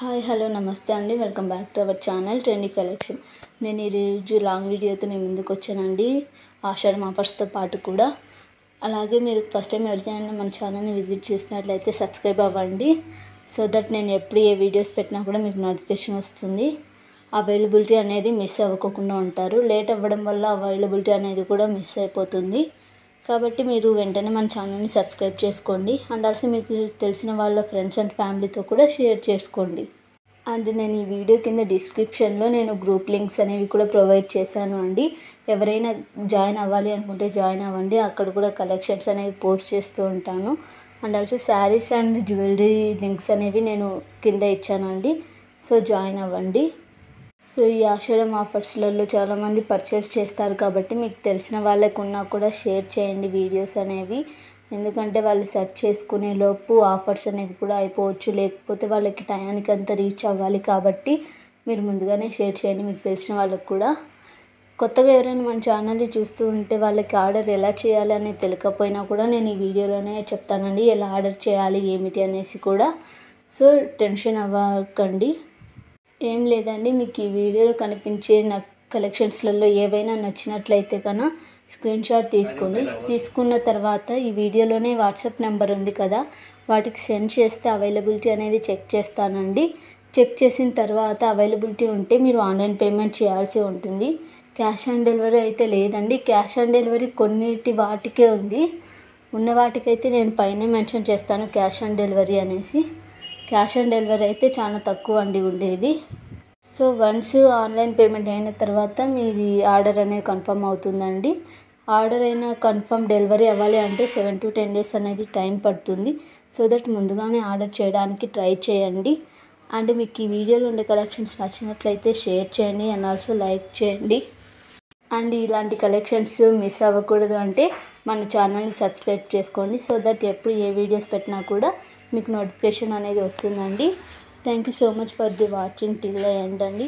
Hi hello నమస్తే అండి. Welcome back to our channel trendy collection. నేను ఈరోజు లాంగ్ వీడియోతో నేను ముందుకు వచ్చానండి, ఆషాఢం ఆఫర్స్తో పాటు కూడా. అలాగే మీరు ఫస్ట్ టైం ఎవరికైనా మన ఛానల్ని విజిట్ చేసినట్లయితే సబ్స్క్రైబ్ అవ్వండి, సో దట్ నేను ఎప్పుడు ఏ వీడియోస్ పెట్టినా కూడా మీకు నోటిఫికేషన్ వస్తుంది. అవైలబిలిటీ అనేది మిస్ అవ్వకుండా ఉంటారు. లేట్ అవ్వడం వల్ల అవైలబిలిటీ అనేది కూడా మిస్ అయిపోతుంది. కాబట్టి మీరు వెంటనే మన ఛానల్ని సబ్స్క్రైబ్ చేసుకోండి. అండ్ ఆల్సో మీకు తెలిసిన వాళ్ళ ఫ్రెండ్స్ అండ్ ఫ్యామిలీతో కూడా షేర్ చేసుకోండి. అండ్ నేను ఈ వీడియో కింద డిస్క్రిప్షన్లో నేను గ్రూప్ లింక్స్ అనేవి కూడా ప్రొవైడ్ చేశాను అండి. ఎవరైనా జాయిన్ అవ్వాలి అనుకుంటే జాయిన్ అవ్వండి. అక్కడ కూడా కలెక్షన్స్ అనేవి పోస్ట్ చేస్తూ ఉంటాను. And also saris and jewellery links అనేవి నేను కింద ఇచ్చానండి, సో జాయిన్ అవ్వండి. సో ఈ ఆషాఢం ఆఫర్స్లలో చాలామంది పర్చేస్ చేస్తారు కాబట్టి మీకు తెలిసిన వాళ్ళకు ఉన్నా కూడా షేర్ చేయండి వీడియోస్ అనేవి. ఎందుకంటే వాళ్ళు సెర్చ్ చేసుకునే లోపు ఆఫర్స్ అనేవి కూడా అయిపోవచ్చు, లేకపోతే వాళ్ళకి టయానికి అంతా రీచ్ అవ్వాలి. కాబట్టి మీరు ముందుగానే షేర్ చేయండి మీకు తెలిసిన వాళ్ళకు కూడా. కొత్తగా ఎవరైనా మన ఛానల్ని చూస్తూ ఉంటే వాళ్ళకి ఆర్డర్ ఎలా చేయాలి అనేది తెలియకపోయినా కూడా నేను ఈ వీడియోలోనే చెప్తానండి, ఎలా ఆర్డర్ చేయాలి ఏమిటి అనేసి కూడా. సో టెన్షన్ అవ్వకండి. ఏం లేదండి, మీకు ఈ వీడియోలో కనిపించే కలెక్షన్స్లలో ఏవైనా నచ్చినట్లయితే కన్నా స్క్రీన్ షాట్ తీసుకోండి. తీసుకున్న తర్వాత ఈ వీడియోలోనే వాట్సాప్ నెంబర్ ఉంది కదా, వాటికి సెండ్ చేస్తే అవైలబిలిటీ అనేది చెక్ చేస్తానండి. చెక్ చేసిన తర్వాత అవైలబిలిటీ ఉంటే మీరు ఆన్లైన్ పేమెంట్ చేయాల్సి ఉంటుంది. క్యాష్ ఆన్ డెలివరీ అయితే లేదండి. క్యాష్ ఆన్ డెలివరీ కొన్నిటి వాటికే ఉంది, ఉన్న వాటికైతే నేను పైన మెన్షన్ చేస్తాను క్యాష్ ఆన్ డెలివరీ అనేసి. క్యాష్ ఆన్ డెలివరీ అయితే చాలా తక్కువ అండి ఉండేది. సో వన్స్ ఆన్లైన్ పేమెంట్ అయిన తర్వాత మీది ఆర్డర్ అనేది కన్ఫర్మ్ అవుతుందండి. ఆర్డర్ అయినా కన్ఫర్మ్ డెలివరీ అవ్వాలి అంటే 7 to 10 days అనేది టైం పడుతుంది. సో దట్ ముందుగానే ఆర్డర్ చేయడానికి ట్రై చేయండి. అండ్ మీకు ఈ వీడియోలో ఉండే కలెక్షన్స్ నచ్చినట్లయితే షేర్ చేయండి అండ్ ఆల్సో లైక్ చేయండి. అండ్ ఇలాంటి కలెక్షన్స్ మిస్ అవ్వకూడదు అంటే మన ఛానల్ని సబ్స్క్రైబ్ చేసుకోండి, సో దట్ ఎప్పుడు ఏ వీడియోస్ పెట్టినా కూడా మీకు నోటిఫికేషన్ అనేది వస్తుందండి. Thank you so much for the watching till the end అండి.